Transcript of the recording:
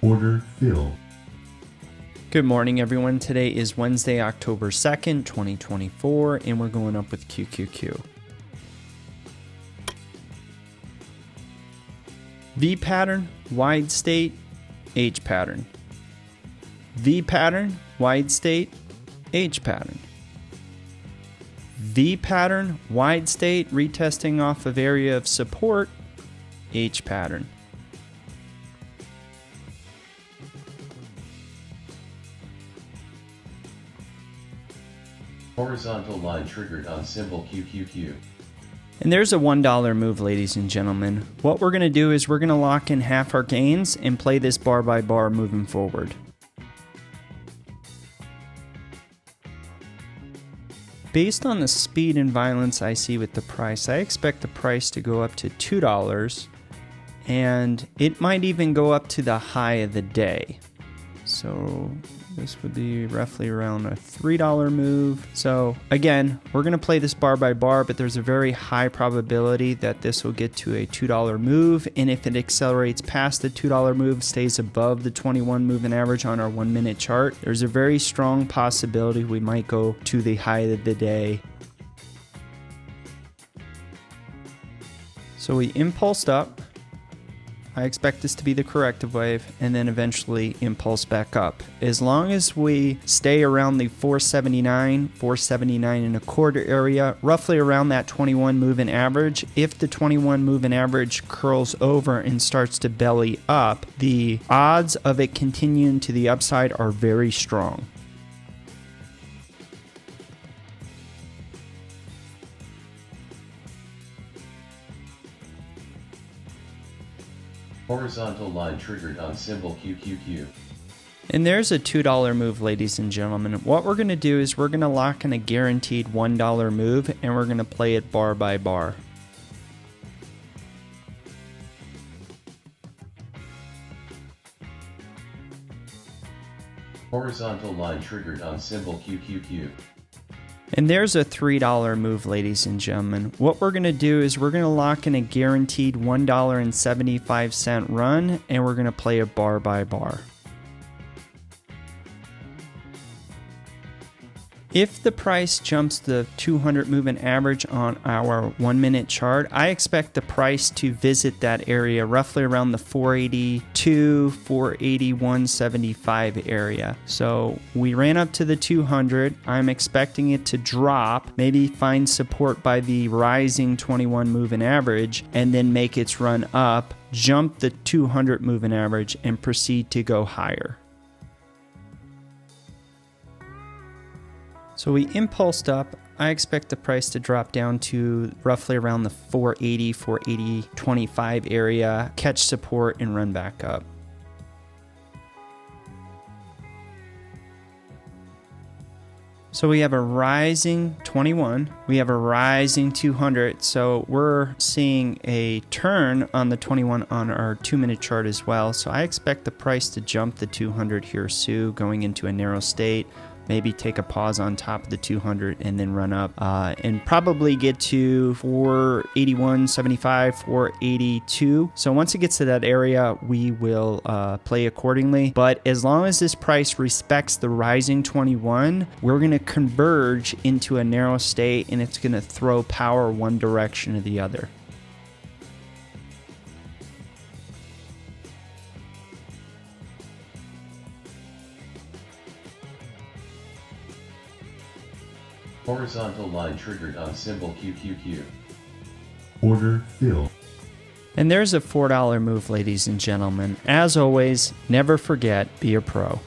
Order fill. Good morning, everyone. Today is Wednesday, October 2nd, 2024, and we're going up with QQQ. V pattern, wide state, H pattern. V pattern, wide state, H pattern. V pattern, wide state, retesting off of area of support, H pattern. Horizontal line triggered on symbol QQQ. And there's a $1 move, ladies and gentlemen. What we're going to do is we're going to lock in half our gains and play this bar by bar moving forward. Based on the speed and violence I see with the price, I expect the price to go up to $2, and it might even go up to the high of the day. So this would be roughly around a $3 move. So again, we're going to play this bar by bar, but there's a very high probability that this will get to a $2 move. And if it accelerates past the $2 move, stays above the 21 moving average on our 1 minute chart, there's a very strong possibility we might go to the high of the day. So we impulsed up. I expect this to be the corrective wave, and then eventually impulse back up. As long as we stay around the 479 and a quarter area, roughly around that 21 moving average, if the 21 moving average curls over and starts to belly up, the odds of it continuing to the upside are very strong. Horizontal line triggered on symbol QQQ. And there's a $2 move, ladies and gentlemen. What we're going to do is we're going to lock in a guaranteed $1 move, and we're going to play it bar by bar. Horizontal line triggered on symbol QQQ. And there's a $3 move, ladies and gentlemen. What we're going to do is we're going to lock in a guaranteed $1.75 run, and we're going to play it bar by bar. If the price jumps the 200 moving average on our 1 minute chart, I expect the price to visit that area roughly around the 482, 481.75 area. So we ran up to the 200. I'm expecting it to drop, maybe find support by the rising 21 moving average, and then make its run up, jump the 200 moving average, and proceed to go higher. So we impulsed up. I expect the price to drop down to roughly around the 480, 480.25 area, catch support, and run back up. So we have a rising 21, we have a rising 200, so we're seeing a turn on the 21 on our 2 minute chart as well. So I expect the price to jump the 200 here soon, going into a narrow state. Maybe take a pause on top of the 200 and then run up and probably get to 481.75, 482. So once it gets to that area, we will play accordingly. But as long as this price respects the rising 21, we're going to converge into a narrow state, and it's going to throw power one direction or the other. Horizontal line triggered on symbol QQQ. Order fill. And there's a $4 move, ladies and gentlemen. As always, never forget, be a pro.